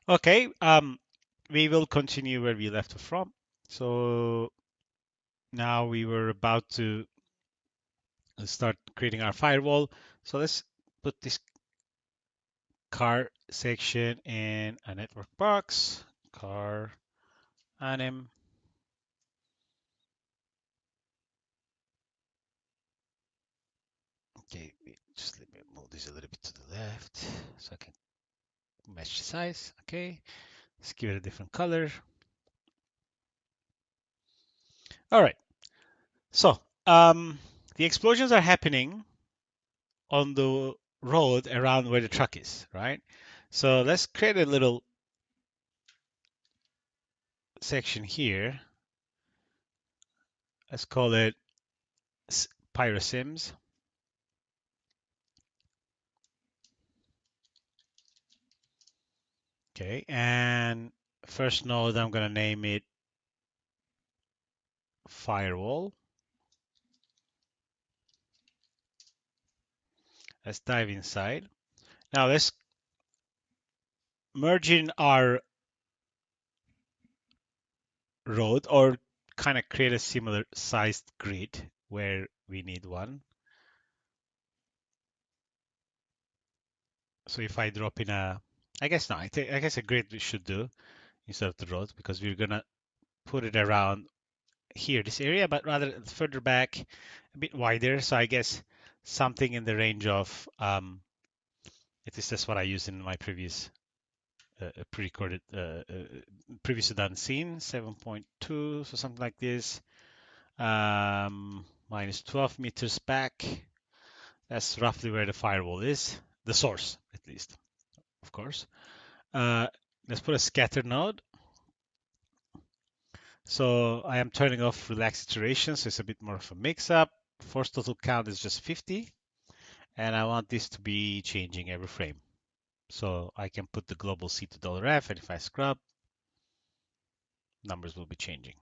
Okay, we will continue where we left off from. So now we were about to start creating our firewall. So let's put this car section in a network box, car anim. Okay, just let me move this a little bit to the left so I can match the size. Okay, let's give it a different color. All right, so the explosions are happening on the road around where the truck is, right? So let's create a little section here. Let's call it PYRO Sims. Okay, and first node, I'm going to name it firewall. Let's dive inside. Now let's merge in our road or kind of create a similar sized grid where we need one. So if I drop in I guess not, I guess a grid we should do instead of the road because we're going to put it around here, this area, but rather further back, a bit wider. So I guess something in the range of, it is just what I used in my previous pre-recorded, previously done scene, 7.2, so something like this. Minus 12 meters back. That's roughly where the firewall is, the source at least, of course. Let's put a scatter node. So I am turning off relaxed iteration, so it's a bit more of a mix-up. Force total count is just 50, and I want this to be changing every frame. So I can put the global C to $F, and if I scrub, numbers will be changing.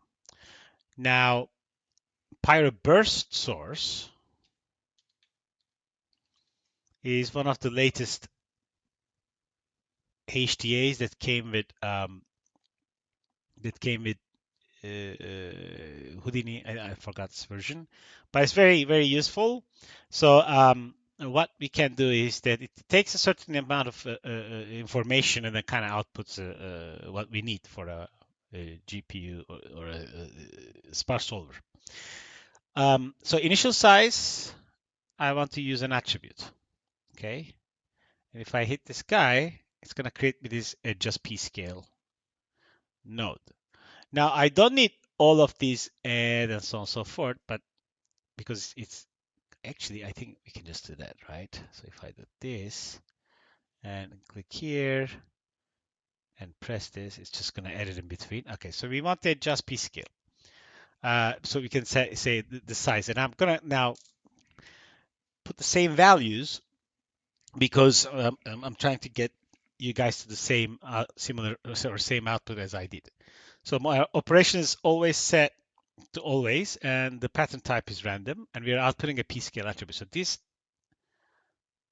Now, PYRO burst source is one of the latest HTAs that came with Houdini. I forgot this version, but it's very, very useful. So what we can do is that it takes a certain amount of information and then kind of outputs what we need for a GPU or a sparse solver. So initial size, I want to use an attribute. Okay, and if I hit this guy, it's going to create me this adjust p scale node. Now I don't need all of these and so on and so forth, but because it's actually, I think we can just do that, right? So if I do this and click here and press this, it's just going to edit in between. Okay, so we want the adjust p scale. So we can say the size, and I'm going to now put the same values because I'm trying to get you guys to the same similar or same output as I did. So my operation is always set to always, and the pattern type is random, and we are outputting a p-scale attribute. So this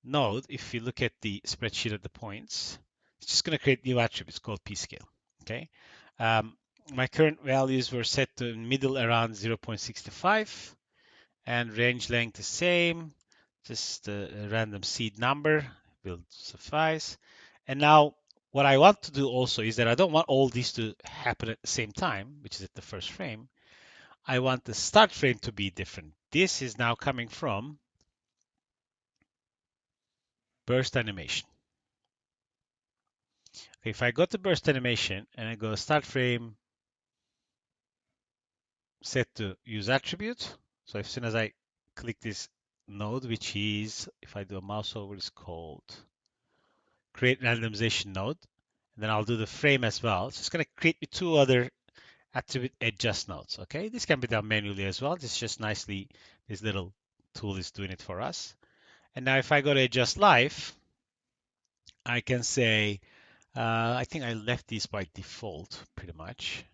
node, if you look at the spreadsheet at the points, it's just going to create new attributes called p-scale. Okay. My current values were set to middle around 0.65, and range length is same, just a random seed number will suffice. And now what I want to do also is that I don't want all these to happen at the same time, which is at the first frame. I want the start frame to be different. This is now coming from burst animation. Okay, if I go to burst animation and I go start frame set to use attribute, so as soon as I click this node, which is, if I do a mouse over, it's called create randomization node, and then I'll do the frame as well. So it's going to create me two other attribute adjust nodes. Okay, this can be done manually as well. This is just nicely, this little tool is doing it for us. And now if I go to adjust live, I can say, I think I left these by default pretty much.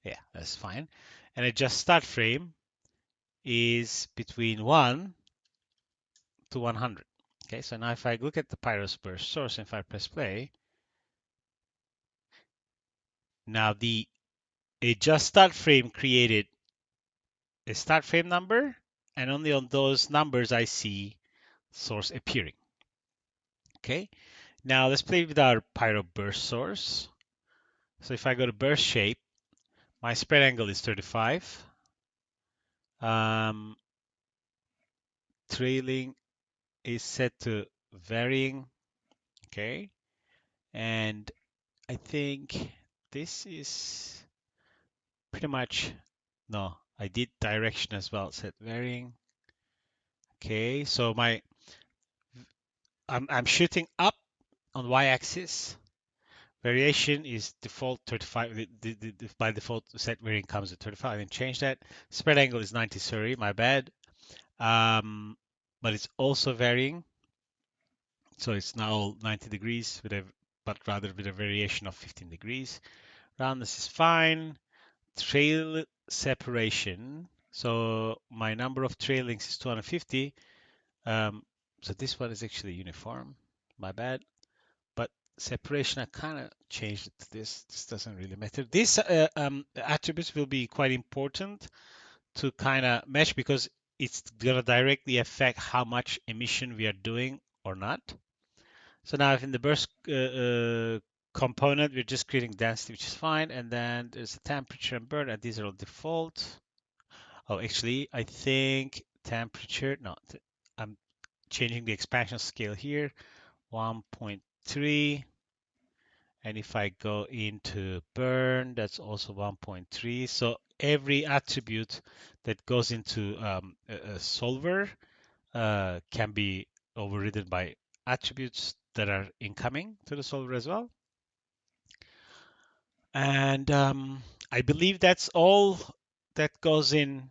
Yeah, that's fine. And adjust start frame is between 1 to 100. Okay, so now if I look at the PYRO burst source and if I press play, Now the adjust start frame created a start frame number, and only on those numbers I see source appearing. Okay, now let's play with our PYRO burst source. So if I go to burst shape, my spread angle is 35. Um, trailing is set to varying. Okay, and I think this is pretty much, no, I did direction as well, set varying. Okay, so I'm shooting up on y-axis. Variation is default 35. By default, set varying comes at 35. I didn't change that. Spread angle is 90. Sorry, my bad. But it's also varying, so it's now 90 degrees but rather with a variation of 15 degrees. Roundness is fine. Trail separation. So my number of trail links is 250. So this one is actually uniform. My bad. But separation, I kind of changed it to this. This doesn't really matter. These attributes will be quite important to kind of match because it's going to directly affect how much emission we are doing or not. So now if in the burst component, we're just creating density, which is fine. And then there's the temperature and burn, and these are all default. Oh, actually, I think temperature, no, I'm changing the expansion scale here, 1.3. And if I go into burn, that's also 1.3. So every attribute that goes into a solver can be overridden by attributes that are incoming to the solver as well. And I believe that's all that goes in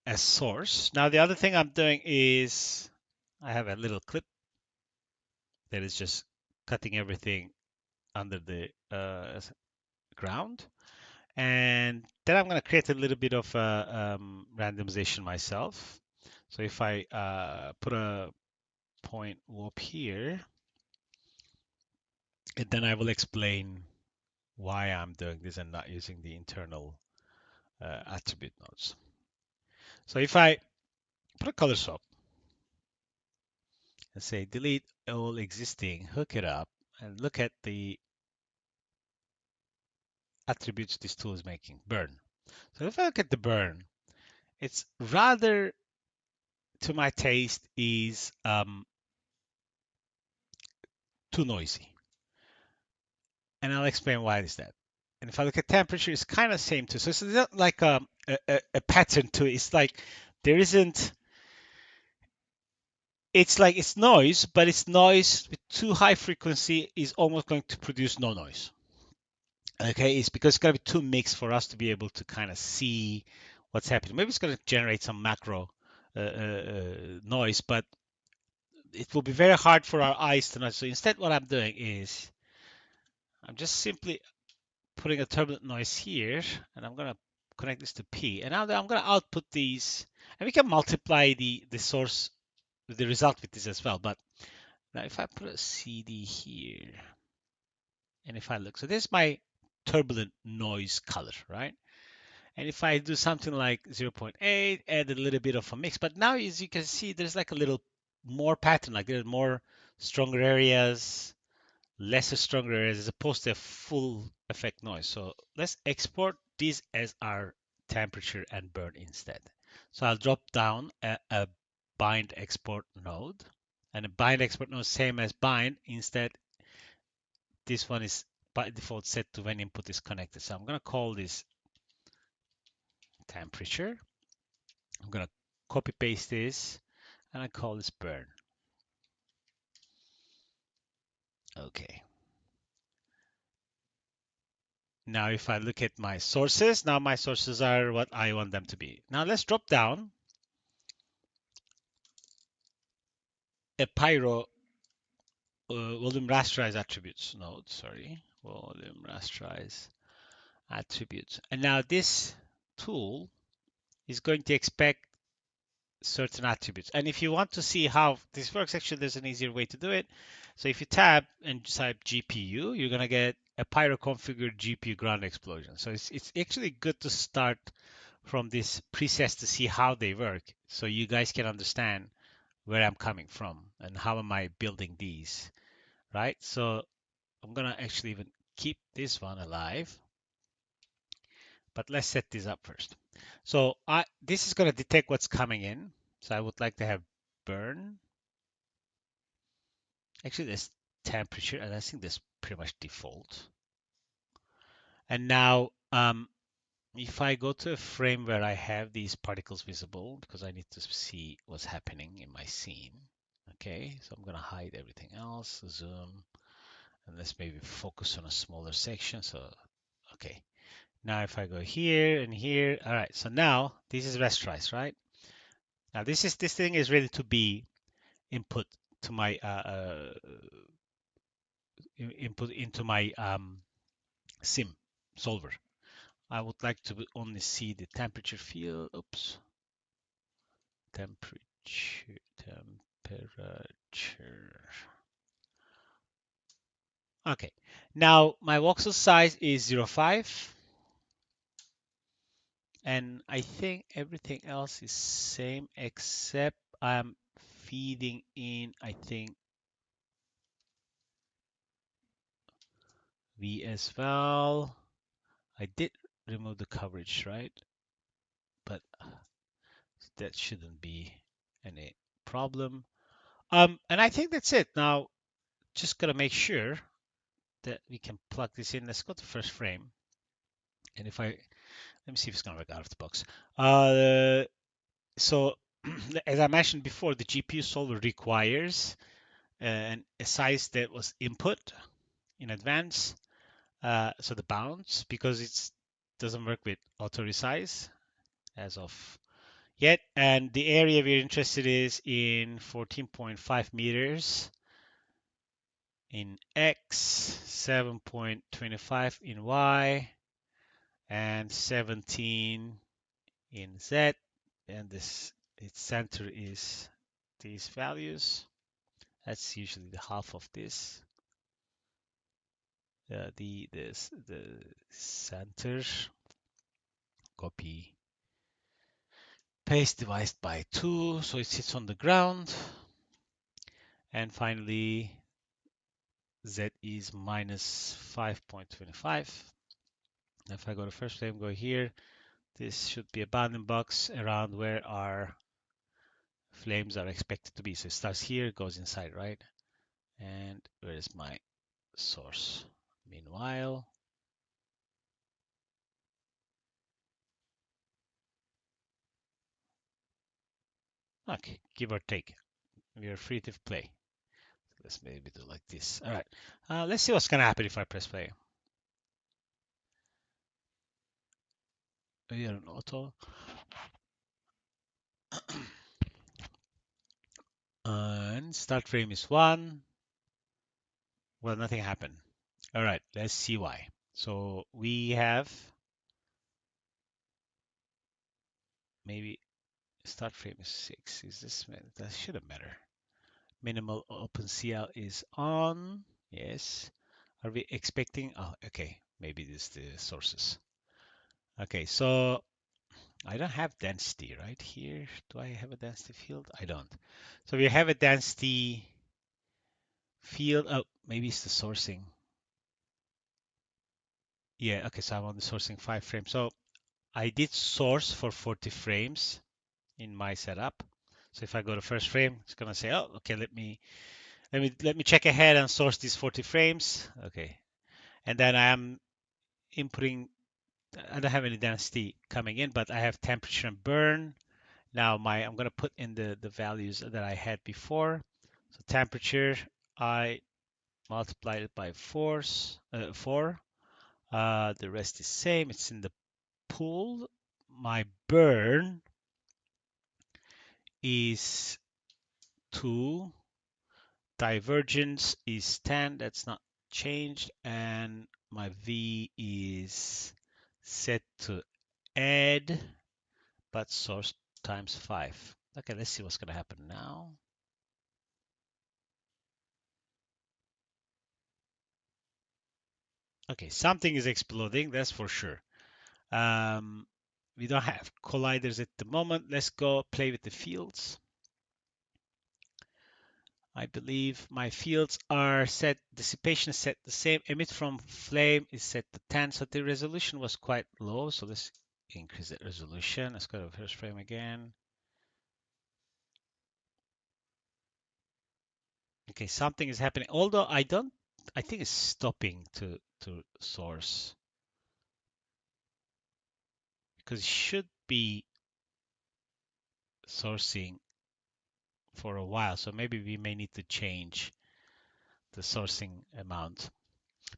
as source. Now, the other thing I'm doing is I have a little clip that is just cutting everything under the ground. And then I'm going to create a little bit of randomization myself. So if I put a point warp here, and then I will explain why I'm doing this and not using the internal attribute nodes. So if I put a color swap and say delete all existing, hook it up, and look at the attributes this tool is making, burn. So if I look at the burn, it's rather, to my taste, is too noisy. And I'll explain why is that. And if I look at temperature, it's kind of same too. So it's not like a pattern to it. It's like there isn't, it's like it's noise, but it's noise with too high frequency is almost going to produce no noise. Okay, it's because it's going to be too mixed for us to be able to kind of see what's happening. Maybe it's going to generate some macro noise, but it will be very hard for our eyes to notice. So instead, what I'm doing is I'm just simply putting a turbulent noise here, and I'm going to connect this to P. And now I'm going to output these, and we can multiply the source, the result with this as well. But now if I put a CD here, and if I look, so this is my turbulent noise color, right? And if I do something like 0.8, add a little bit of a mix. But now, as you can see, there's like a little more pattern, like there's more stronger areas, lesser stronger areas, as opposed to a full effect noise. So let's export these as our temperature and burn instead. So I'll drop down a bind export node, and a bind export node same as bind. Instead, this one is by default set to when input is connected. So I'm going to call this temperature. I'm going to copy paste this, and I call this burn. Okay. Now, if I look at my sources, now my sources are what I want them to be. Now let's drop down a PYRO volume rasterize attributes node, sorry, volume rasterize attributes. And now this tool is going to expect certain attributes. And if you want to see how this works, actually, there's an easier way to do it. So if you tab and type GPU, you're going to get a PYRO configured GPU ground explosion. So it's actually good to start from these presets to see how they work, so you guys can understand where I'm coming from and how am I building these, right? So I'm gonna actually even keep this one alive, but let's set this up first. So this is gonna detect what's coming in. So I would like to have burn. Actually, there's temperature, and I think that's pretty much default. And now, if I go to a frame where I have these particles visible, because I need to see what's happening in my scene. Okay, so I'm gonna hide everything else, zoom, and let's maybe focus on a smaller section. So, okay, now if I go here and here, all right, so now this is rasterize, right? Now this thing is ready to be input to my input into my sim solver. I would like to only see the temperature field. Oops. Temperature. Okay. Now my voxel size is 0.5. And I think everything else is same except I'm feeding in, I think, V as well. I did remove the coverage, right? But that shouldn't be any problem. And I think that's it. Now, just gotta make sure that we can plug this in. Let's go to first frame. And if let me see if it's gonna work out of the box. So as I mentioned before, the GPU solver requires a size that was input in advance. So the bounds, because it doesn't work with auto resize as of yet. And the area we're interested is in 14.5 meters in X, 7.25 in Y, and 17 in Z. And its center is these values. That's usually the half of this. The center, copy, paste, divided by 2, so it sits on the ground. And finally, Z is minus 5.25. If I go to first frame, go here, this should be a bounding box around where our flames are expected to be. So it starts here, goes inside, right? And where is my source? Meanwhile, okay, give or take, we are free to play. Let's maybe do like this. All right, let's see what's gonna happen if I press play. We are on auto. And start frame is 1. Well, nothing happened. All right, let's see why. So we have maybe start frame is 6. Is this, that shouldn't matter. Minimal OpenCL is on. Yes. Are we expecting? Oh, okay. Maybe this is the sources. Okay, so I don't have density right here. Do I have a density field? I don't. So we have a density field. Oh, maybe it's the sourcing. Yeah, okay, so I'm on the sourcing 5 frames. So I did source for 40 frames in my setup. So if I go to first frame, it's gonna say, oh, okay, let me check ahead and source these 40 frames. Okay, and then I am inputting. I don't have any density coming in, but I have temperature and burn. Now I'm gonna put in the values that I had before. So temperature, I multiplied it by 4. The rest is same. It's in the pool. My burn is 2. Divergence is 10. That's not changed. And my V is set to add, but source times 5. Okay, let's see what's going to happen now. Okay, something is exploding, that's for sure. We don't have colliders at the moment. Let's go play with the fields. I believe my fields are set, dissipation is set the same, emit from flame is set to 10, so the resolution was quite low. So let's increase the resolution. Let's go to the first frame again. Okay, something is happening. Although I think it's stopping to source because it should be sourcing for a while. So maybe we may need to change the sourcing amount.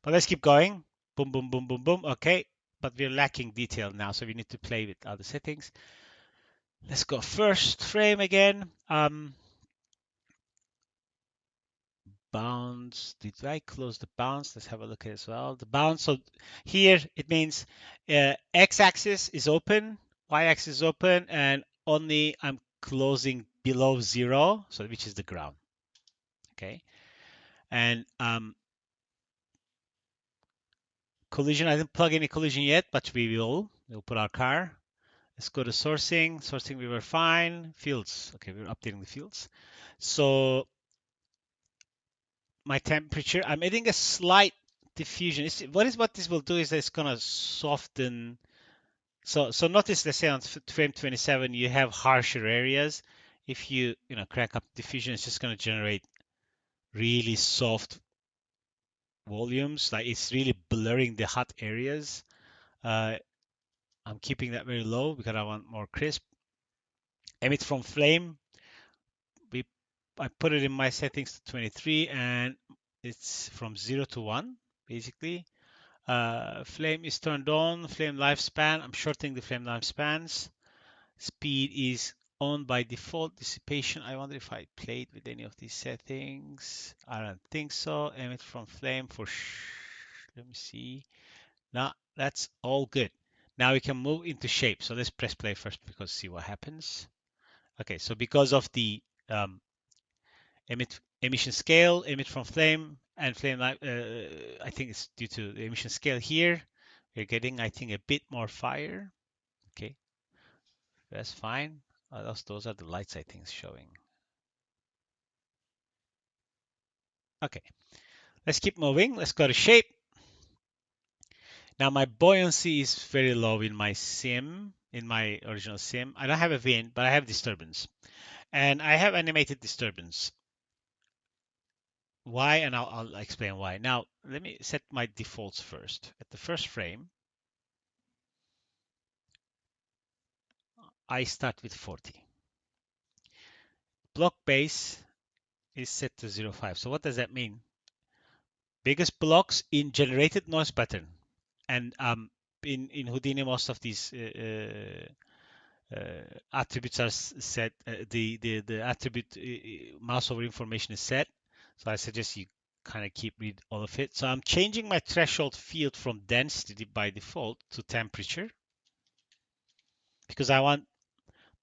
But let's keep going. Boom, boom, boom, boom, boom. Okay, but we're lacking detail now, so we need to play with other settings. Let's go first frame again. Bounds. Did I close the bounds? Let's have a look at it as well. The bounds. So here it means x-axis is open, y-axis is open, and only I'm closing below 0, so which is the ground. Okay, and collision. I didn't plug any collision yet, but we will. We'll put our car. Let's go to sourcing. Sourcing, we were fine. Fields. Okay, we're updating the fields. So my temperature, I'm adding a slight diffusion. What this will do is it's gonna soften. So notice, let's say on frame 27, you have harsher areas. If you crank up diffusion, it's just gonna generate really soft volumes. Like it's really blurring the hot areas. Uh, I'm keeping that very low because I want more crisp. Emit from flame. We I put it in my settings to 23, and it's from 0 to 1 basically. Flame is turned on. Flame lifespan, I'm shortening the flame lifespans. Speed is on by default. Dissipation, I wonder if I played with any of these settings. I don't think so. Emit from flame let me see. Now that's all good. Now we can move into shape. So let's press play first because see what happens. Okay, so because of the emission scale, emit from flame, and flame life. I think it's due to the emission scale here. We're getting, I think, a bit more fire. Okay, that's fine. Those are the lights I think is showing. Okay, let's keep moving. Let's go to shape. Now my buoyancy is very low in my sim, in my original sim. I don't have a wind, but I have disturbance. And I have animated disturbance. Why? And I'll explain why. Now, let me set my defaults first. At the first frame, I start with 40. Block base is set to 0.5. So what does that mean? Biggest blocks in generated noise pattern. And in Houdini, most of these attributes are set. The attribute mouse over information is set. So I suggest you kind of keep read all of it. So I'm changing my threshold field from density by default to temperature because I want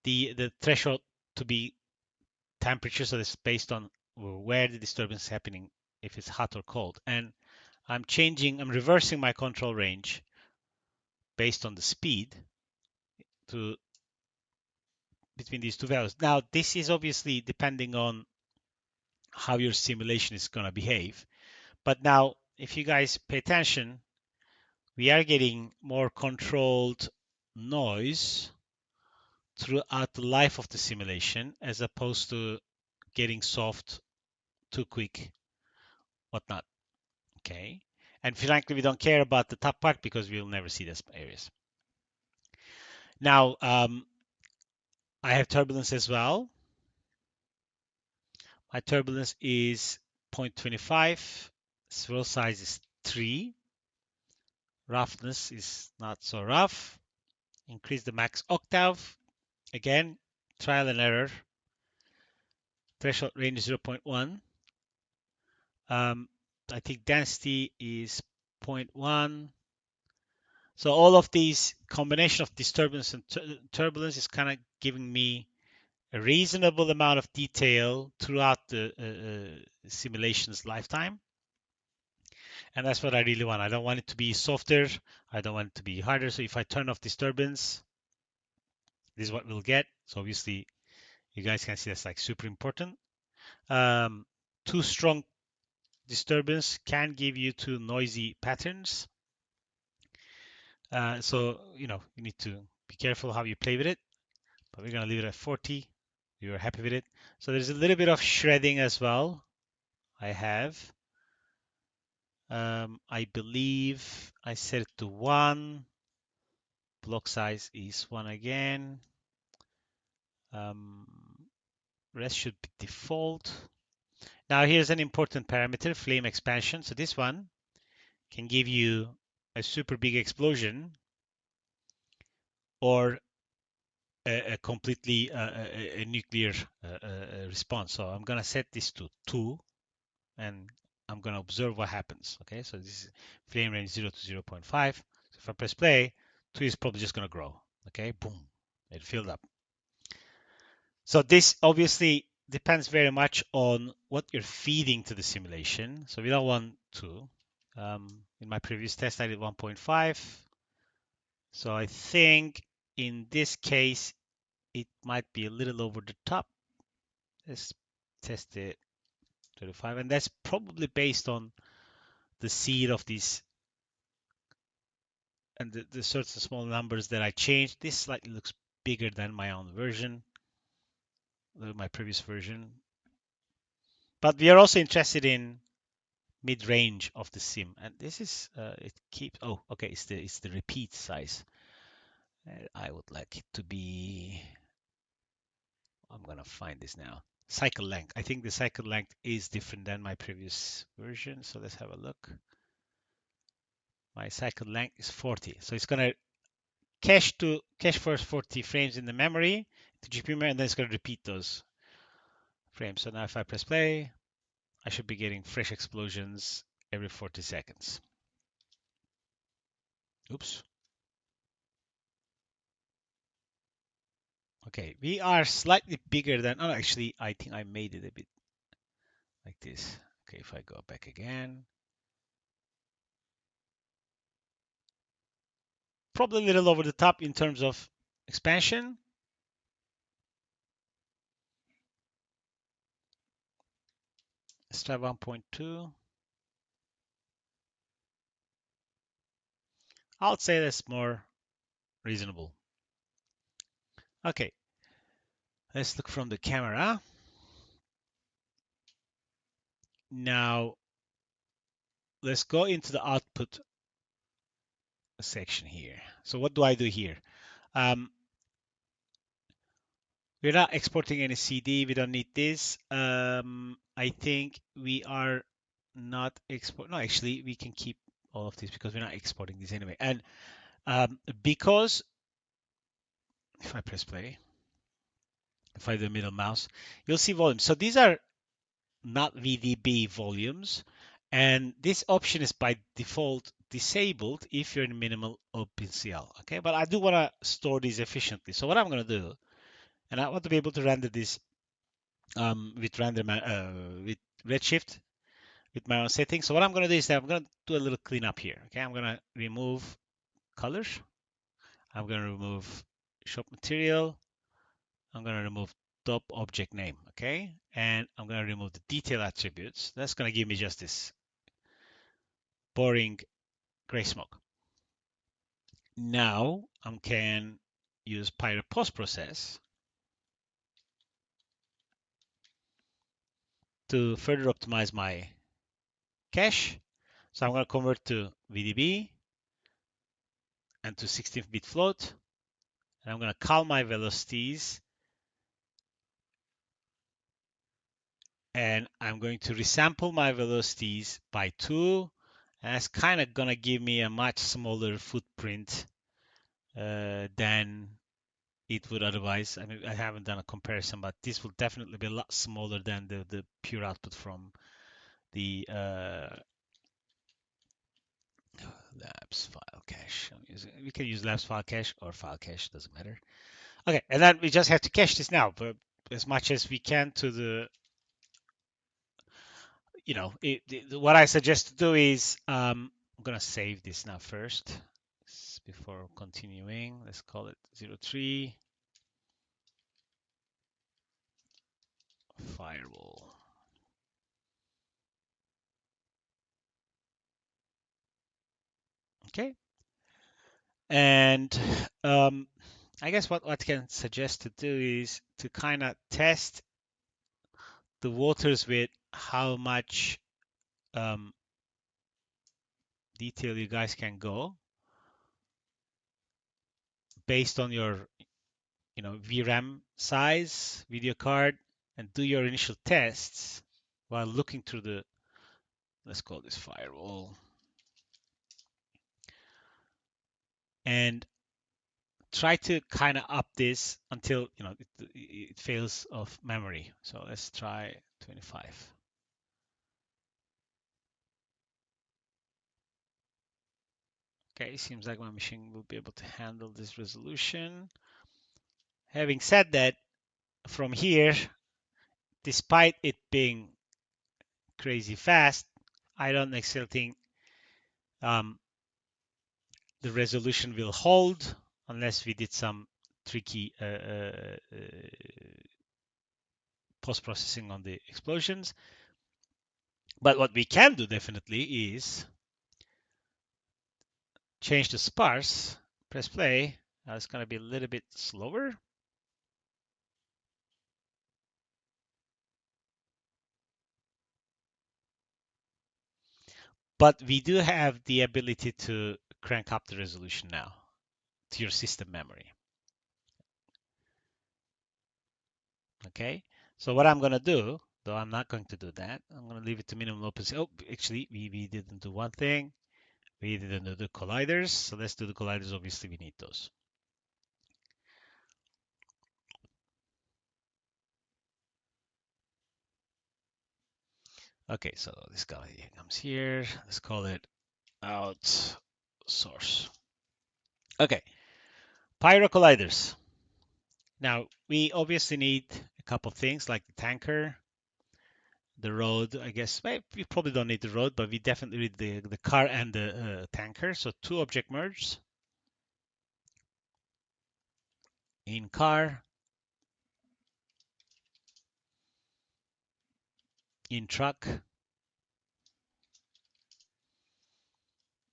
the threshold to be temperature, so it's based on where the disturbance is happening, if it's hot or cold. And I'm reversing my control range based on the speed to between these two values. Now, this is obviously depending on how your simulation is going to behave. But now, if you guys pay attention, we are getting more controlled noise throughout the life of the simulation as opposed to getting soft too quick, whatnot. Okay. And frankly, we don't care about the top part because we'll never see those areas. Now, I have turbulence as well. My turbulence is 0.25. Swirl size is 3. Roughness is not so rough. Increase the max octave. Again, trial and error. Threshold range is 0.1. I think density is 0.1. So all of these combination of disturbance and turbulence is kind of giving me a reasonable amount of detail throughout the simulation's lifetime. And that's what I really want. I don't want it to be softer. I don't want it to be harder. So if I turn off disturbance, this is what we'll get. So obviously you guys can see that's like super important. Too strong disturbance can give you too noisy patterns. So, you know, you need to be careful how you play with it, but we're going to leave it at 40. We were happy with it. So there's a little bit of shredding as well. I have. I believe I set it to 1. Block size is 1 again. Um, rest should be default. Now here's an important parameter, flame expansion. So this one can give you a super big explosion or a completely a nuclear response. So I'm gonna set this to 2 and I'm gonna observe what happens. Okay, so this is flame range 0 to 0.5. So if I press play, 2 is probably just gonna grow. Okay, boom, it filled up. So this obviously depends very much on what you're feeding to the simulation. So we don't want 2. In my previous test, I did 1.5. So I think in this case, it might be a little over the top. Let's test it 35. And that's probably based on the seed of these and the sorts of small numbers that I changed. This slightly looks bigger than my own version, my previous version. But we are also interested in mid-range of the sim, and this is it keeps. Oh, okay, it's the repeat size. I would like it to be. I'm gonna find this now. Cycle length. I think the cycle length is different than my previous version. So let's have a look. My cycle length is 40. So it's gonna cache first 40 frames in the memory to GPU memory, and then it's gonna repeat those frames. So now if I press play, I should be getting fresh explosions every 40 seconds. Oops. Okay, we are slightly bigger than, oh, actually, I think I made it a bit like this. Okay, if I go back again, probably a little over the top in terms of expansion. Let's try 1.2. I would say that's more reasonable. Okay, let's look from the camera. Now, let's go into the output section here. So what do I do here? We're not exporting any CD. We don't need this. I think we are not export. No, actually, we can keep all of this because we're not exporting this anyway. And because if I press play, if I do the middle mouse, you'll see volumes. So these are not VDB volumes. And this option is by default disabled if you're in minimal OpenCL. Okay, but I do want to store these efficiently. So what I'm going to do, and I want to be able to render this with with Redshift with my own settings. So what I'm going to do is that I'm going to do a little cleanup here. Okay, I'm going to remove colors. I'm going to remove shop material. I'm going to remove top object name. Okay, and I'm going to remove the detail attributes. That's going to give me just this boring gray smoke. Now I can use PYRO post process to further optimize my cache. So I'm going to convert to VDB and to 16-bit float. And I'm going to call my velocities. And I'm going to resample my velocities by 2. And that's kind of going to give me a much smaller footprint than it would otherwise. I mean, I haven't done a comparison, but this will definitely be a lot smaller than the pure output from the labs file cache. We can use labs file cache or file cache, doesn't matter. Okay, and then we just have to cache this now, but as much as we can to the what I suggest to do is I'm gonna save this now first before continuing. Let's call it 03 firewall. Okay, and I guess what can suggest to do is to kind of test the waters with how much um, detail you guys can go based on your VRAM size, video card, and do your initial tests while looking through the, let's call this firewall, and try to kind of up this until it fails of memory. So let's try 25. Okay, seems like my machine will be able to handle this resolution. Having said that, from here, despite it being crazy fast, I don't necessarily think um, the resolution will hold unless we did some tricky post-processing on the explosions. But what we can do definitely is change the sparse, press play. Now it's going to be a little bit slower. But we do have the ability to crank up the resolution now to your system memory. Okay, so what I'm going to do, though I'm not going to do that, I'm going to leave it to minimum opacity. Oh, actually, we didn't do one thing. We didn't do the colliders. So let's do the colliders. Obviously, we need those. Okay, so this guy comes here. Let's call it out source. Okay, PYRO colliders. Now, we obviously need a couple things like the tanker, the road. I guess we probably don't need the road, but we definitely need the car and the tanker. So two object merges in car, in truck.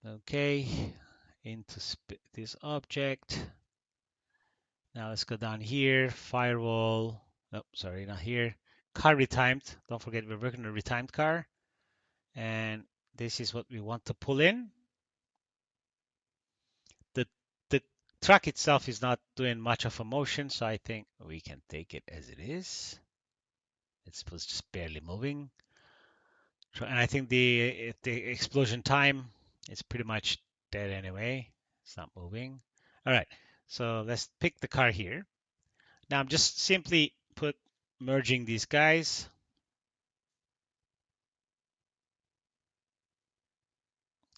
Okay, into this object. Now let's go down here, firewall. Oh, sorry, not here. Car retimed. Don't forget we're working on a retimed car. And this is what we want to pull in. The truck itself is not doing much of a motion, so I think we can take it as it is. It's just barely moving. And I think the explosion time is pretty much dead anyway. It's not moving. All right, so let's pick the car here. Now I'm just simply merging these guys.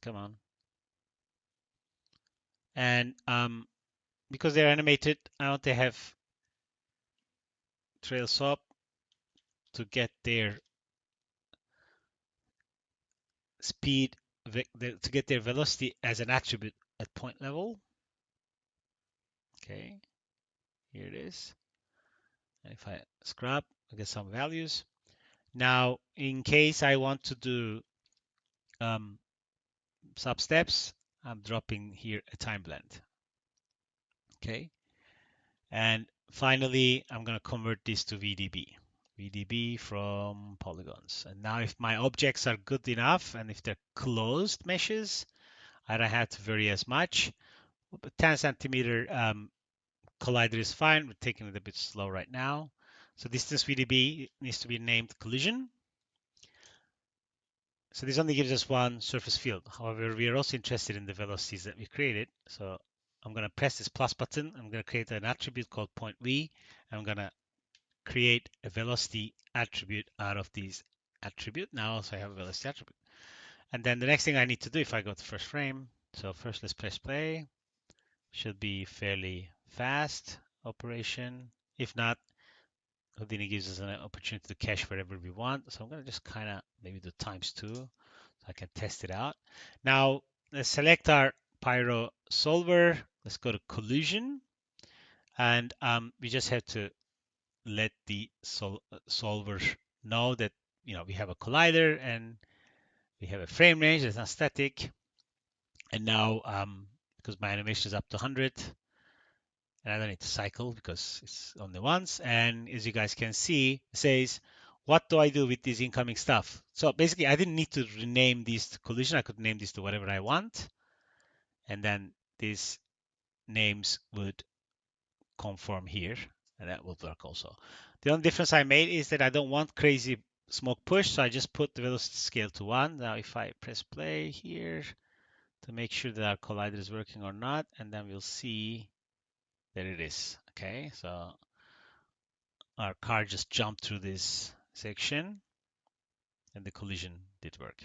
Come on. And because they're animated, I want to have trail swap to get their speed, to get their velocity as an attribute at point level. Okay, here it is. And if I scrub, I get some values. Now, in case I want to do sub steps, I'm dropping here a time blend. Okay, and finally, I'm going to convert this to VDB. VDB from polygons. And now if my objects are good enough and if they're closed meshes, I don't have to vary as much. But 10 centimeter collider is fine. We're taking it a bit slow right now. So distance VDB needs to be named collision. So this only gives us one surface field. However, we are also interested in the velocities that we created. So I'm going to press this plus button. I'm going to create an attribute called point V. I'm going to create a velocity attribute out of these attribute. Now also I have a velocity attribute. And then the next thing I need to do if I go to first frame. So first let's press play. Should be fairly fast operation. If not, Houdini gives us an opportunity to cache wherever we want. So I'm going to just kind of maybe do ×2 so I can test it out. Now, let's select our PYRO solver. Let's go to collision. And we just have to let the solver know that, we have a collider and we have a frame range that's not static. And now, because my animation is up to 100, and I don't need to cycle because it's only once. And as you guys can see, it says, what do I do with this incoming stuff? So basically, I didn't need to rename these to collision. I could name this to whatever I want. And then these names would conform here, and that will work also. The only difference I made is that I don't want crazy smoke push, so I just put the velocity scale to 1. Now if I press play here to make sure that our collider is working or not, and then we'll see that it is. Okay, so our car just jumped through this section and the collision did work.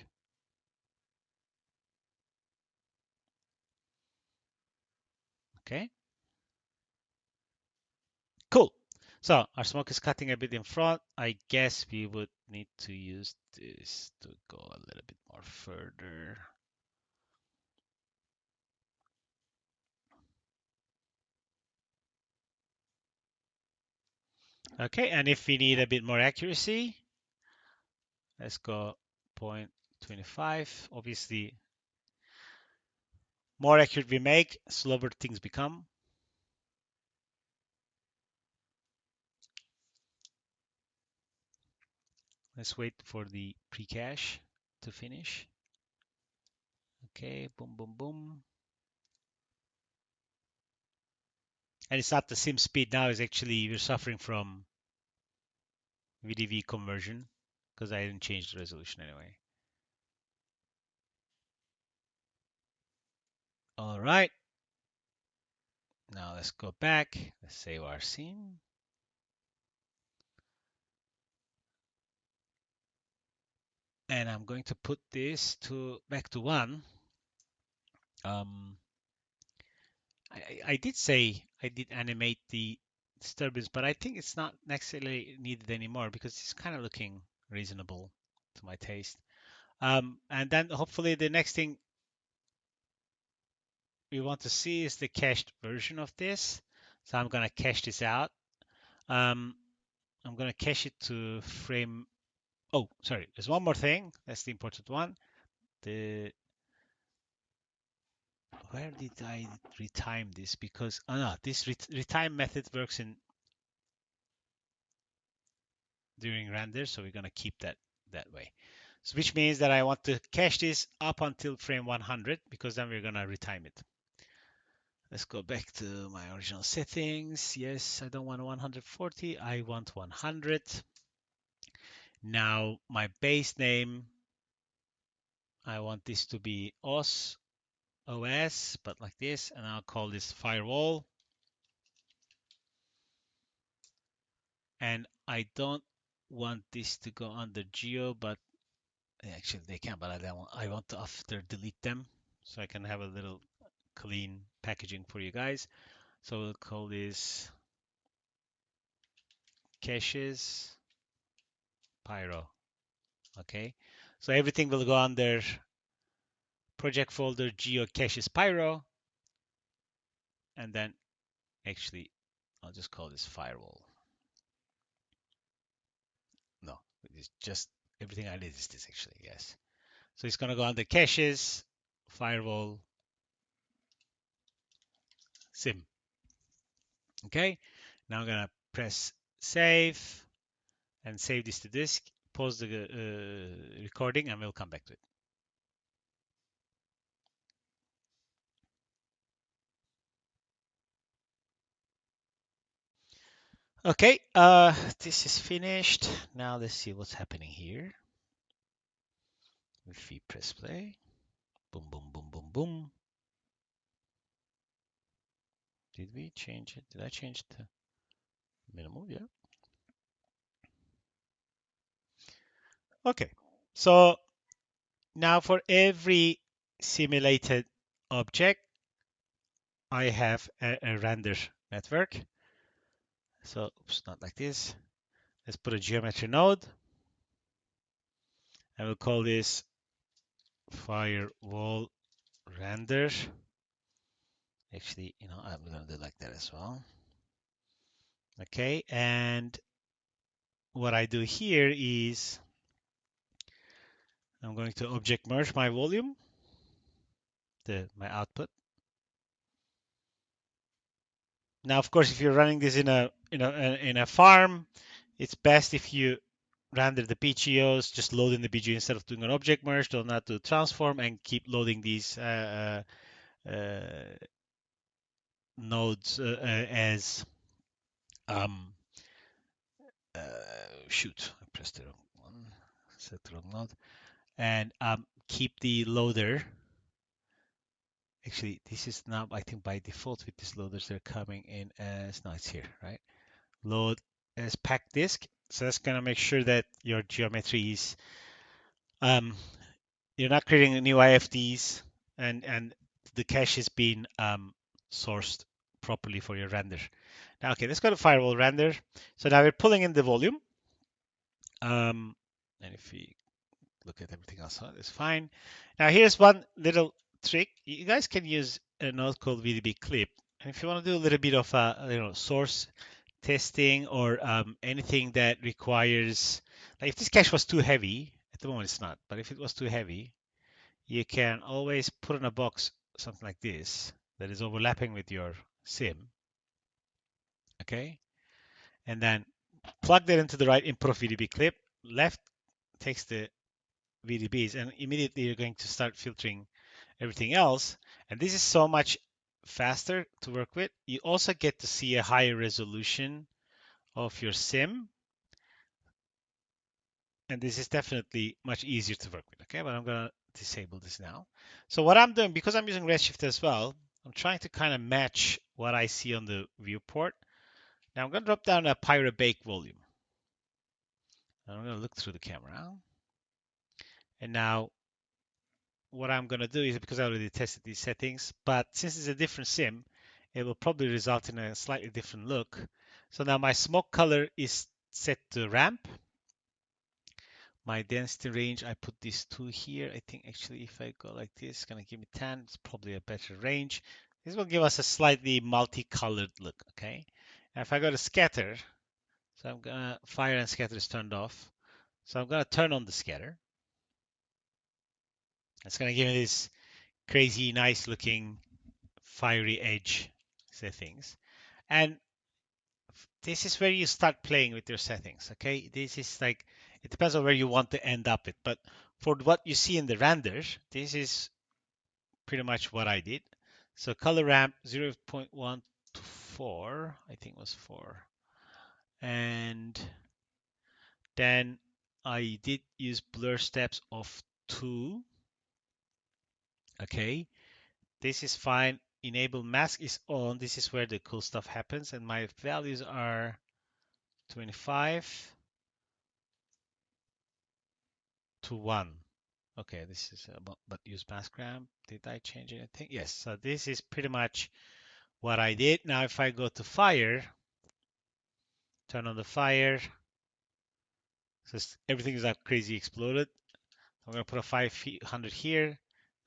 Okay, cool. So our smoke is cutting a bit in front. I guess we would need to use this to go a little bit more further. Okay, and if we need a bit more accuracy, let's go 0.25. Obviously, more accurate we make, slower things become. Let's wait for the pre-cache to finish. Okay, boom, boom, boom. And it's not the sim speed now, it's actually we're suffering from VDV conversion because I didn't change the resolution anyway. All right. Now let's go back. Let's save our scene. And I'm going to put this back to 1. I did say I did animate the disturbance, but I think it's not necessarily needed anymore because it's kind of looking reasonable to my taste. And then hopefully the next thing we want to see is the cached version of this. So I'm going to cache this out. I'm going to cache it to frame. Oh, sorry. There's one more thing. That's the important one. Where did I retime this? Because no, this retime method works in during render, so we're going to keep that way. So which means that I want to cache this up until frame 100 because then we're going to retime it. Let's go back to my original settings. Yes, I don't want 140. I want 100. Now my base name, I want this to be OS, but like this, and I'll call this firewall. And I don't want this to go under geo, but actually they can, but I want to after delete them so I can have a little clean packaging for you guys. So we'll call this caches pyro. Okay, so everything will go under project folder geo caches pyro, and then actually I'll just call this firewall. No, it's just everything I did is this actually, yes. So it's gonna go under caches, firewall, sim. Okay, now I'm gonna press save and save this to disk, pause the recording, and we'll come back to it. Okay, this is finished. Now let's see what's happening here. If we press play, boom, boom, boom, boom, boom. Did we change it? Did I change the minimal? Yeah. Okay, so now for every simulated object, I have a render network. So, oops, not like this. Let's put a geometry node, and we'll call this firewall render. Actually, I'm going to do like that as well. Okay, and what I do here is I'm going to object merge my volume, my output. Now, of course, if you're running this in a farm, it's best if you render the BGOs, just load in the BGO instead of doing an object merge. Do not do transform and keep loading these nodes as um, uh, shoot. I pressed the wrong one. Set the wrong node, and keep the loader. Actually, this is now, I think by default with these loaders, they're coming in as, no, it's here, right? Load as packed disk. So that's going to make sure that your geometry is, you're not creating new IFDs and the cache is being sourced properly for your render. Now, okay, let's go to firewall render. So now we're pulling in the volume. And if we look at everything else, it's fine. Now, here's one little trick. You guys can use a node called VDB clip. And if you want to do a little bit of source testing or anything that requires, like if this cache was too heavy, at the moment it's not, but if it was too heavy, you can always put in a box something like this that is overlapping with your sim, okay? And then plug that into the right input of VDB clip, left takes the VDBs, and immediately you're going to start filtering everything else. And this is so much faster to work with. You also get to see a higher resolution of your sim. And this is definitely much easier to work with, okay? But I'm gonna disable this now. So what I'm doing, because I'm using Redshift as well, I'm trying to kind of match what I see on the viewport. Now I'm gonna drop down a PYRO bake volume. And I'm gonna look through the camera. And now what I'm gonna do is, because I already tested these settings, but since it's a different sim, it will probably result in a slightly different look. So now my smoke color is set to ramp. My density range, I put these two here. I think actually if I go like this, it's going to give me 10. It's probably a better range. This will give us a slightly multicolored look, okay? And if I go to scatter, so I'm going to, fire and scatter is turned off. So I'm going to turn on the scatter. It's going to give me this crazy, nice looking fiery edge settings. And this is where you start playing with your settings, okay? This is like, it depends on where you want to end up with, but for what you see in the render, this is pretty much what I did. So color ramp 0.1 to 4, I think it was 4. And then I did use blur steps of 2. Okay, this is fine. Enable mask is on. This is where the cool stuff happens. And my values are 25 to 1. Okay, this is about, but use mask ramp. Did I change anything? Yes, so this is pretty much what I did. Now, if I go to fire, turn on the fire, so everything is like crazy exploded. I'm going to put a 500 here.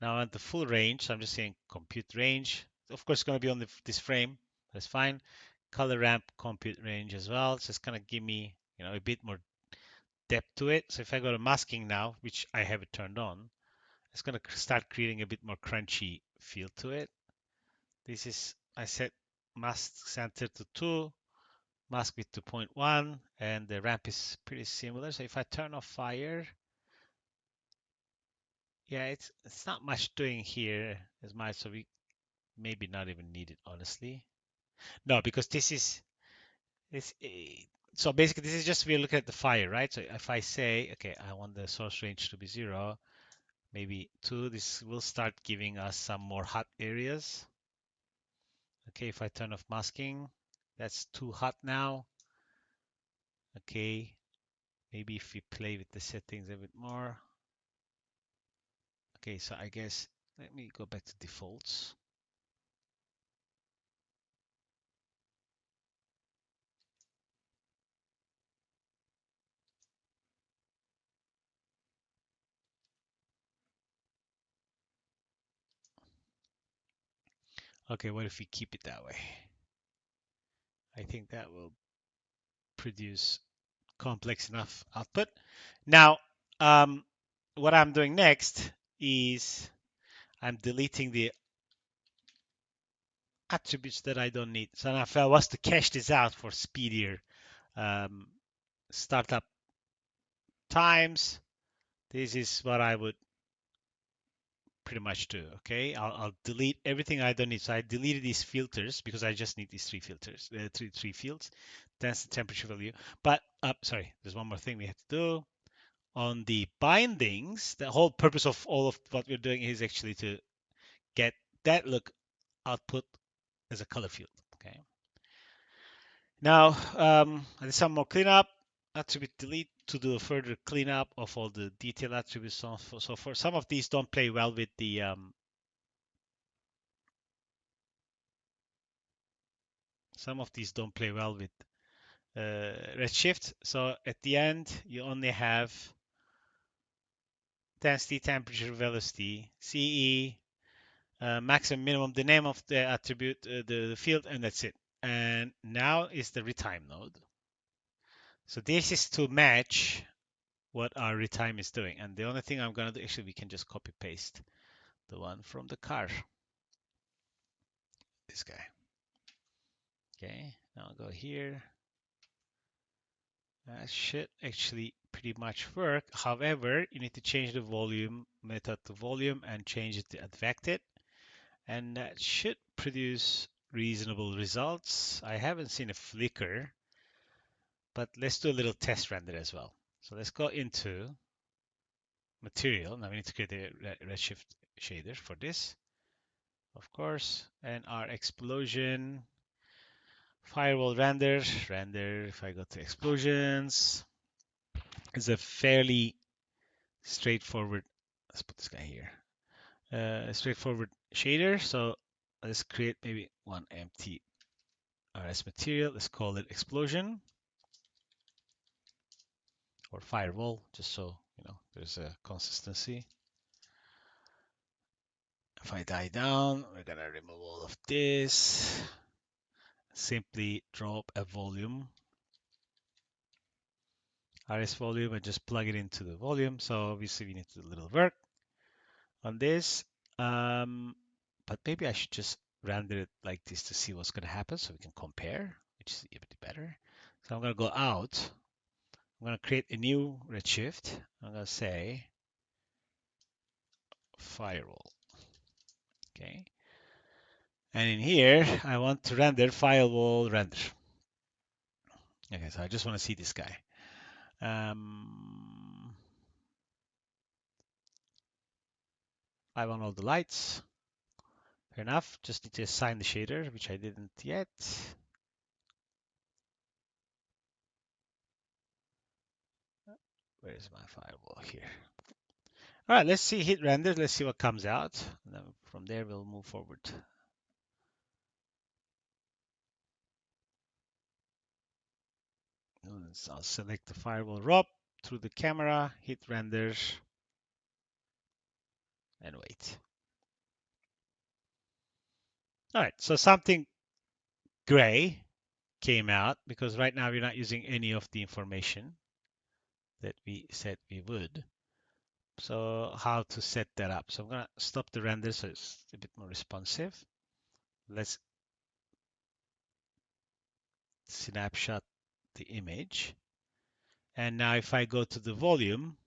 Now I want the full range, so I'm just saying compute range. Of course, it's going to be on this frame. That's fine. Color ramp compute range as well. So it's going to give me, a bit more depth to it. So if I go to masking now, which I have it turned on, it's going to start creating a bit more crunchy feel to it. This is, I set mask center to 2, mask width to 0.1, and the ramp is pretty similar. So if I turn off fire, yeah, it's not much doing here as much, so we maybe not even need it, honestly. No, because this is this. So basically, this is just we're looking at the fire, right? So if I say, okay, I want the source range to be 0, maybe 2, this will start giving us some more hot areas. Okay, if I turn off masking, that's too hot now. Okay, maybe if we play with the settings a bit more. Okay, so I guess let me go back to defaults. Okay, what if we keep it that way? I think that will produce complex enough output. Now, what I'm doing next is I'm deleting the attributes that I don't need. So now if I was to cache this out for speedier um, startup times, this is what I would pretty much do. Okay, I'll delete everything I don't need. So I deleted these filters because I just need these three filters, three fields. That's the temperature value. But sorry, there's one more thing we have to do on the bindings. The whole purpose of all of what we're doing is actually to get that look output as a color field. Okay. Now, there's some more cleanup. Attribute delete to do a further cleanup of all the detail attributes. So for some of these don't play well with the Redshift. So at the end, you only have density, temperature, velocity, CE, maximum, minimum, the name of the attribute, the field, and that's it. And now is the retime node. So this is to match what our retime is doing. And the only thing I'm going to do, actually, we can just copy paste the one from the car. This guy. Okay, now I'll go here. That should actually pretty much work. However, you need to change the volume method to volume and change it to advected. And that should produce reasonable results. I haven't seen a flicker, but let's do a little test render as well. So let's go into material. Now we need to create a Redshift shader for this, of course, and our explosion firewall render. If I go to explosions, is a fairly straightforward. Let's put this guy here. Straightforward shader. So let's create maybe one empty RS material. Let's call it explosion or firewall, just so you know there's a consistency. If I die down, we're gonna remove all of this. Simply drop a volume, RS volume, and just plug it into the volume. So obviously we need to do a little work on this. But maybe I should just render it like this to see what's going to happen so we can compare, which is a bit better. So I'm going to go out. I'm going to create a new Redshift. I'm going to say firewall. Okay. And in here, I want to render firewall render. Okay, so I just want to see this guy. I want all the lights. Fair enough. Just need to assign the shader, which I didn't yet. Where is my firewall here? All right, let's see, hit render. Let's see what comes out. And then from there, we'll move forward. I'll select the firewall ROP through the camera, hit render, and wait. All right, so something gray came out because right now we're not using any of the information that we said we would. So how to set that up? So I'm going to stop the render so it's a bit more responsive. Let's snapshot the image. And now if I go to the volume,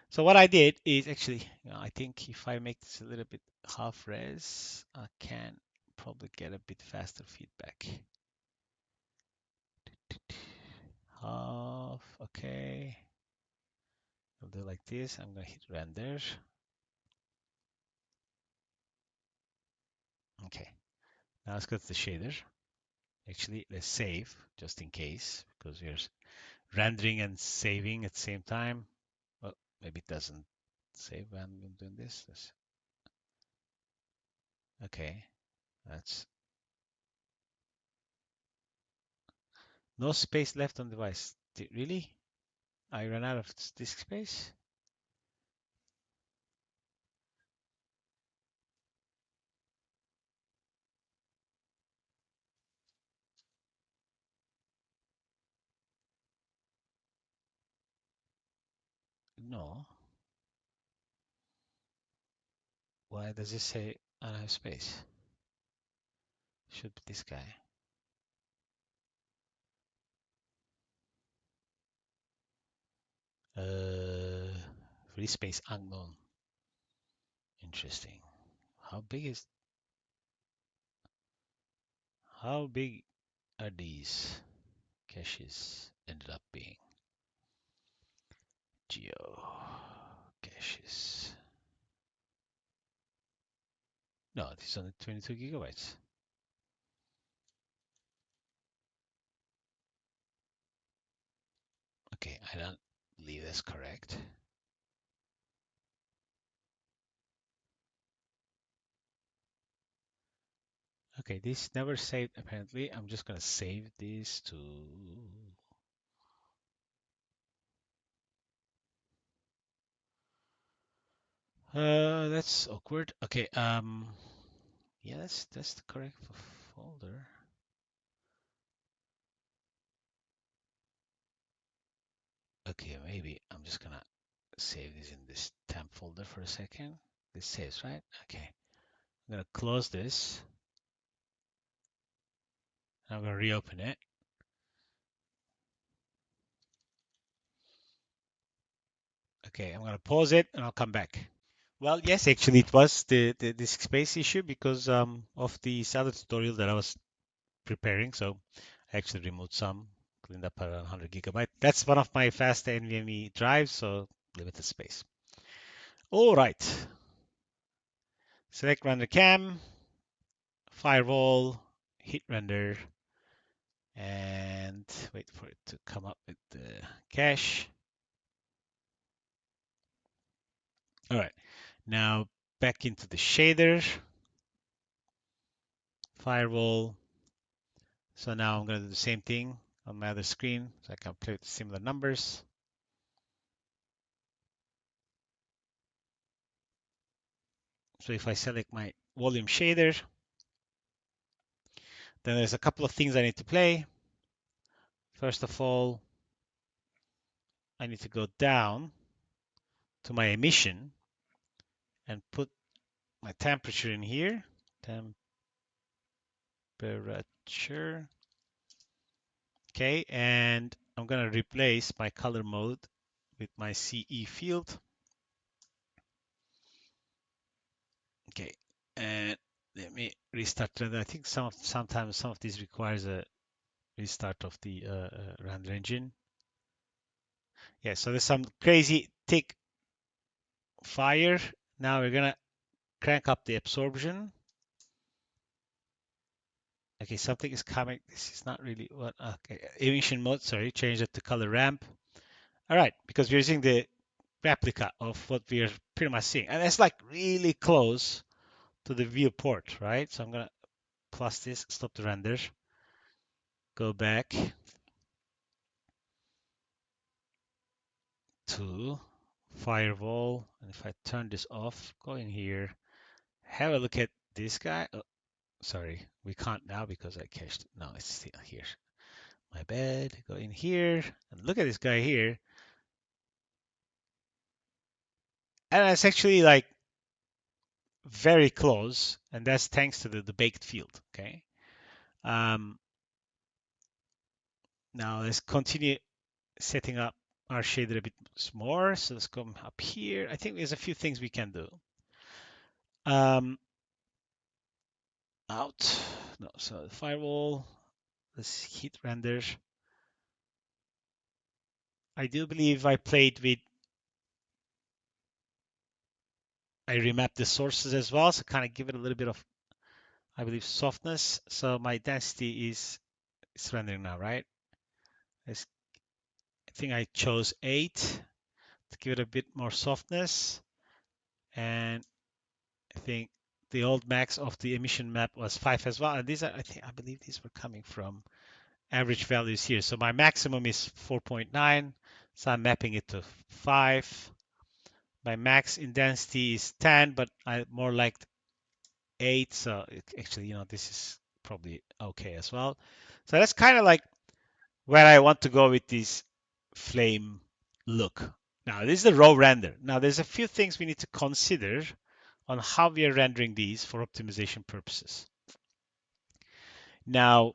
so what I did is actually, I think if I make this a little bit half res, I can probably get a bit faster feedback. Half, okay. I'll do like this. I'm gonna hit render. Okay. Now let's go to the shader. Actually, let's save just in case because we're rendering and saving at the same time. Well, maybe it doesn't save when I'm doing this. Okay, that's no space left on device. Really? I ran out of disk space? No. Why does it say I don't have space? Should be this guy. Free space unknown. Interesting. How big is how big are these caches ended up being? Geo caches. No, this is only 22 gigabytes. Okay, I don't believe that's correct. Okay, this never saved apparently. I'm just gonna save this to that's awkward. Okay, yeah, that's the correct folder. Okay, maybe I'm just gonna save this in this temp folder for a second. This saves, right? Okay. I'm gonna close this. I'm gonna reopen it. Okay, I'm gonna pause it and I'll come back. Well, yes, actually it was the disk space issue because of the other tutorial that I was preparing. So I actually removed some, cleaned up around 100 gigabyte. That's one of my fast NVMe drives, so limited space. All right. Select render cam, firewall, hit render, and wait for it to come up with the cache. All right. Now back into the shader, firewall. So now I'm going to do the same thing on my other screen, so I can play with similar numbers. So if I select my volume shader, then there's a couple of things I need to play. First of all, I need to go down to my emission and put my temperature in here. Temperature. Okay, and I'm going to replace my color mode with my CE field. Okay, and let me restart render. I think sometimes some of these requires a restart of the render engine. Yeah, so there's some crazy thick fire. Now we're gonna crank up the absorption. Okay, something is coming. This is not really what. Okay, emission mode. Sorry, change it to color ramp. All right, because we're using the replica of what we are pretty much seeing, and it's like really close to the viewport, right? So I'm gonna plus this, stop the render, go back to firewall, and if I turn this off, go in here, have a look at this guy. Oh, sorry, we can't now because I cached it. No, it's still here. My bad. Go in here and look at this guy here. And it's actually like very close, and that's thanks to the baked field. Okay. Um, Now let's continue setting up our shader a bit more. So let's come up here. I think there's a few things we can do. Out. No, so the firewall. Let's hit render. I do believe I played with, I remapped the sources as well, so kind of give it a little bit of, I believe, softness. So my density is it's rendering now, right? Let's, I think I chose 8 to give it a bit more softness. And I think the old max of the emission map was 5 as well. And these are, I believe these were coming from average values here. So my maximum is 4.9. So I'm mapping it to 5. My max in density is 10, but I more like 8. So actually, this is probably okay as well. So that's kind of like where I want to go with this flame look. Now, this is the raw render. Now, there's a few things we need to consider on how we are rendering these for optimization purposes. Now,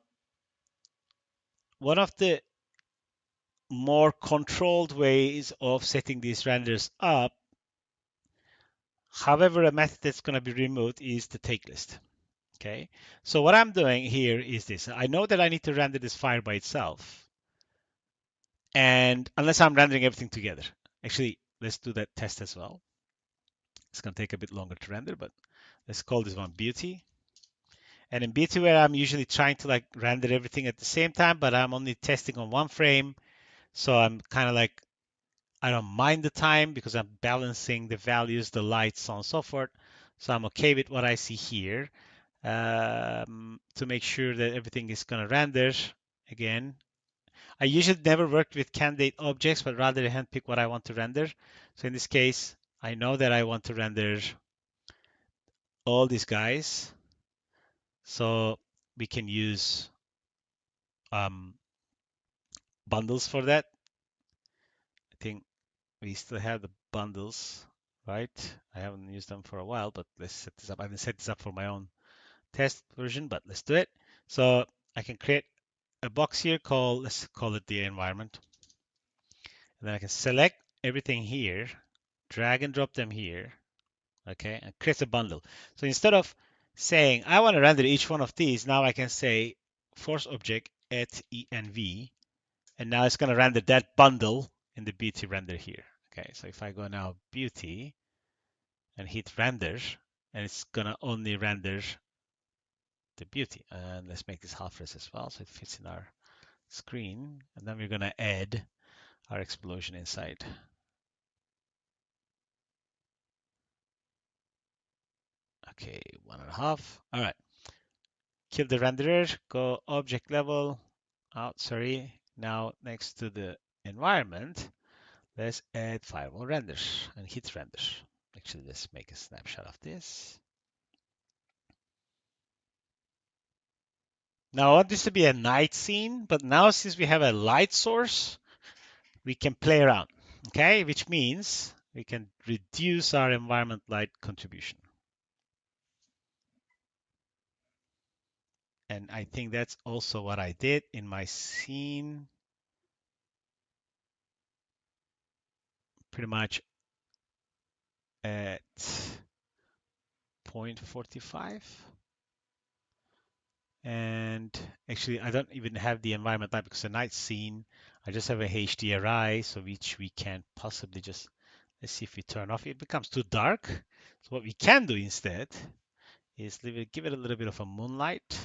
one of the more controlled ways of setting these renders up, however, a method that's going to be removed is the take list. Okay, so what I'm doing here is this. I know that I need to render this fire by itself, and unless I'm rendering everything together. Actually, let's do that test as well. It's going to take a bit longer to render, but let's call this one beauty. And in beauty, where I'm usually trying to like render everything at the same time, but I'm only testing on one frame. So I'm kind of like, I don't mind the time because I'm balancing the values, the lights, so on and so forth. So I'm okay with what I see here. To make sure that everything is going to render again. I usually never worked with candidate objects, but rather handpick what I want to render. So in this case, I know that I want to render all these guys. So we can use bundles for that. I think we still have the bundles, right? I haven't used them for a while, but let's set this up. I haven't set this up for my own test version, but let's do it. So I can create a box here called, let's call it the environment. And then I can select everything here, drag and drop them here, okay, and create a bundle. So instead of saying, I want to render each one of these, now I can say force object at env, and now it's going to render that bundle in the beauty render here. Okay, so if I go now beauty and hit render, and it's going to only render the beauty. And let's make this half res as well so it fits in our screen. And then we're going to add our explosion inside. Okay, 1.5. All right. Kill the renderer, go object level, out, sorry. Now next to the environment, let's add firewall render and hit render. Actually, let's make a snapshot of this. Now I want this to be a night scene, but now since we have a light source, we can play around, okay? Which means we can reduce our environment light contribution. And I think that's also what I did in my scene. Pretty much at 0.45. And actually, I don't even have the environment light because the night scene, I just have a HDRI, so which we can possibly just, let's see if we turn off. It becomes too dark. So what we can do instead is give it a little bit of a moonlight.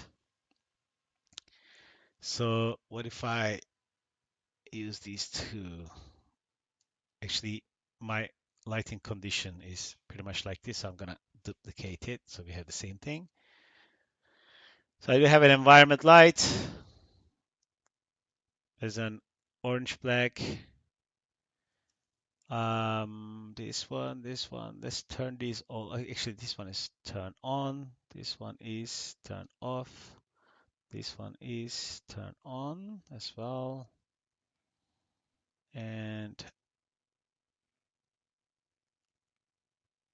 So what if I use these two? Actually, my lighting condition is pretty much like this. So I'm gonna duplicate it so we have the same thing. So I do have an environment light. There's an orange black. This one. Let's turn these all. Actually, this one is turned on. This one is turned off. This one is turned on as well. And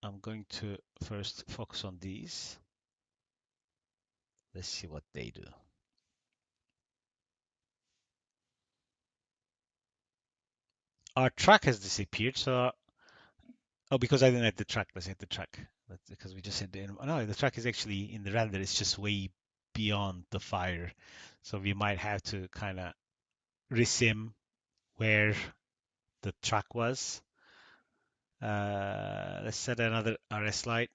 I'm going to first focus on these. Let's see what they do. Our track has disappeared. So, oh, because I didn't add the track. Let's add the track. That's because we just said no, the track is actually in the render. It's just way beyond the fire. So we might have to kind of resim where the track was. Let's set another RS light.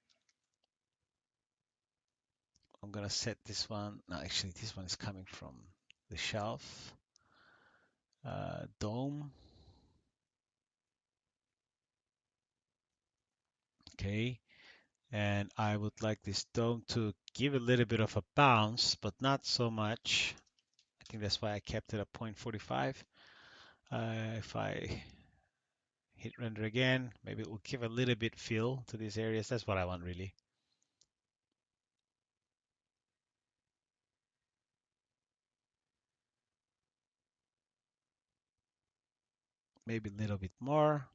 I'm gonna set this one. No, actually, this one is coming from the shelf. Dome. Okay. And I would like this dome to give a little bit of a bounce, but not so much. I think that's why I kept it at 0.45. If I hit render again, maybe it will give a little bit feel to these areas. That's what I want really. Maybe a little bit more.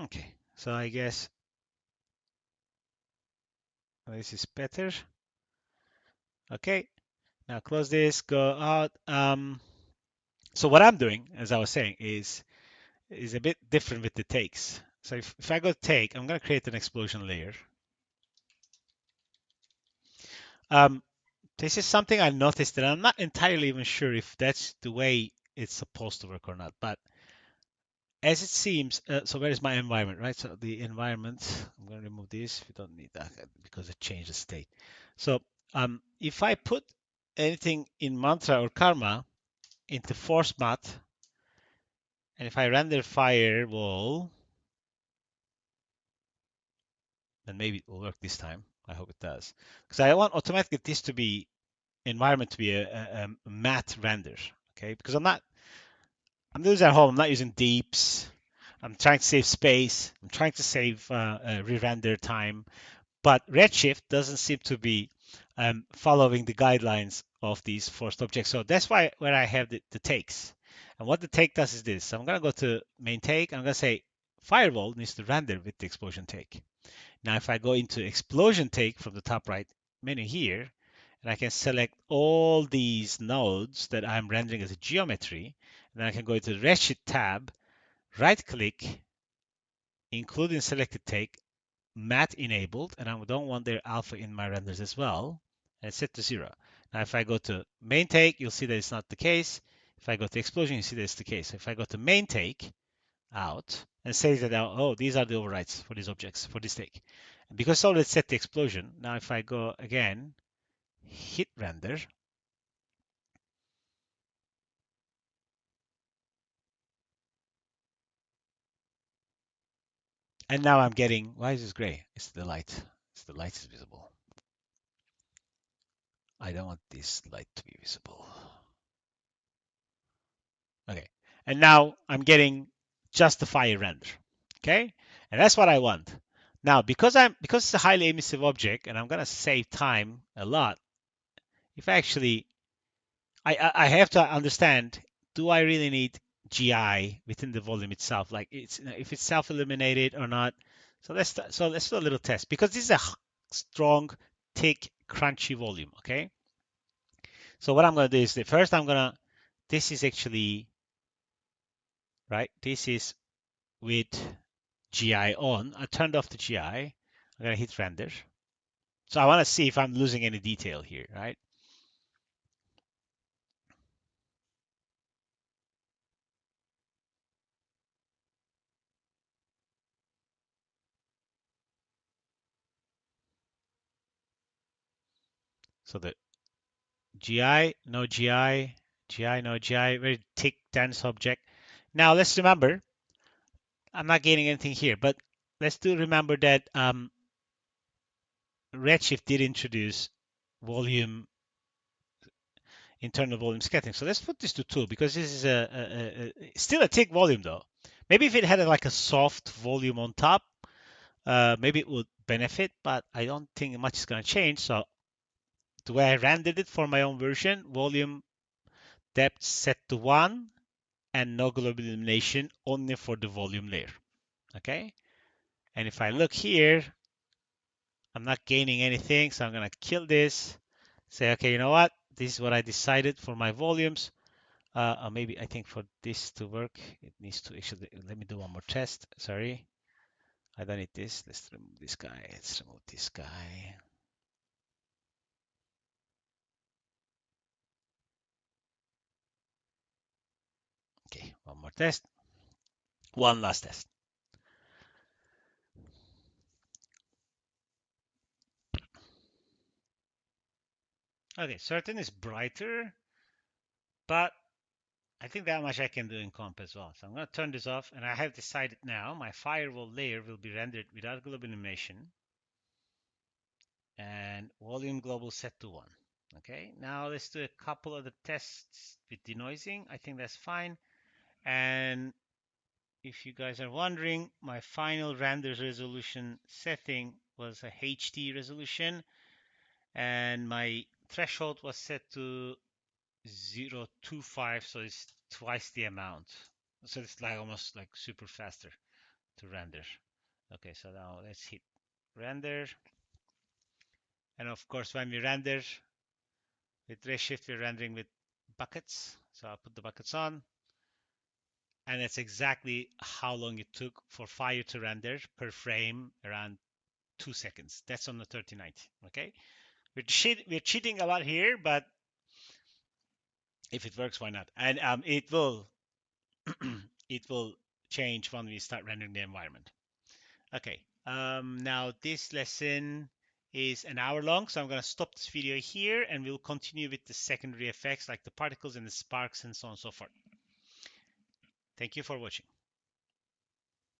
Okay, so I guess this is better. Okay, now close this, go out. So what I'm doing, as I was saying, is a bit different with the takes. So if I go take, I'm going to create an explosion layer. Um, this is something I noticed that I'm not entirely even sure if that's the way it's supposed to work or not. But as it seems, so where is my environment, right? So the environment, I'm going to remove this. We don't need that because it changed the state. So if I put anything in mantra or karma into force math, and if I render firewall, then maybe it will work this time. I hope it does. Because I want automatically this to be environment to be a matte render. Okay, because I'm doing this at home. I'm not using deeps. I'm trying to save space. I'm trying to save re-render time. But Redshift doesn't seem to be following the guidelines of these forced objects. So that's why where I have the takes. And what the take does is this. So I'm going to go to main take. I'm going to say firewall needs to render with the explosion take. Now, if I go into explosion take from the top right menu here, and I can select all these nodes that I'm rendering as a geometry, and then I can go into the Redshift tab, right click, including selected take, matte enabled, and I don't want their alpha in my renders as well, and set to 0. Now, if I go to main take, you'll see that it's not the case. If I go to explosion, you see that it's the case. If I go to main take, out and says that, oh, these are the overrides for these objects for this take. And because solid set the explosion, now if I go again, hit render, and now I'm getting, why is this gray? It's the light. It's the light is visible. I don't want this light to be visible. Okay. And now I'm getting just the fire render. Okay. And that's what I want. Now, because it's a highly emissive object and I'm going to save time a lot, if I actually I have to understand, do I really need GI within the volume itself? Like if it's self-illuminated or not. So let's do a little test because this is a strong, thick, crunchy volume. Okay. So what I'm gonna do is the first I'm gonna this is actually right. This is with GI on. I turned off the GI. I'm gonna hit render. So I want to see if I'm losing any detail here, right? So the GI, no GI, GI, no GI, very thick, dense object. Now let's remember, I'm not gaining anything here, but let's do remember that Redshift did introduce volume, internal volume scattering. So let's put this to 2 because this is still a thick volume though. Maybe if it had like a soft volume on top, maybe it would benefit, but I don't think much is going to change. So the way I rendered it for my own version, volume depth set to 1, and no global illumination only for the volume layer. Okay. And if I look here, I'm not gaining anything. So I'm going to kill this. Say, okay, you know what? This is what I decided for my volumes. Or maybe I think for this to work, it needs to actually, let me do one more test. Sorry. I don't need this. Let's remove this guy. Let's remove this guy. Okay, one more test. One last test. Okay, certain is brighter, but I think that much I can do in comp as well. So I'm going to turn this off, and I have decided now my firewall layer will be rendered without global illumination and volume global set to 1. Okay, now let's do a couple of the tests with denoising. I think that's fine. And if you guys are wondering, my final render resolution setting was a HD resolution, and my threshold was set to 0.25, so it's twice the amount. So it's like almost like super faster. to render. Okay, so now let's hit render. And of course, when we render with Redshift, we're rendering with buckets. So I'll put the buckets on. And that's exactly how long it took for Fire to render per frame, around 2 seconds. That's on the 3090. Okay, we're cheating a lot here, but if it works, why not? And it will it will change when we start rendering the environment. Okay, now this lesson is an hour long, so I'm going to stop this video here and we'll continue with the secondary effects like the particles and the sparks and so on and so forth. Thank you for watching.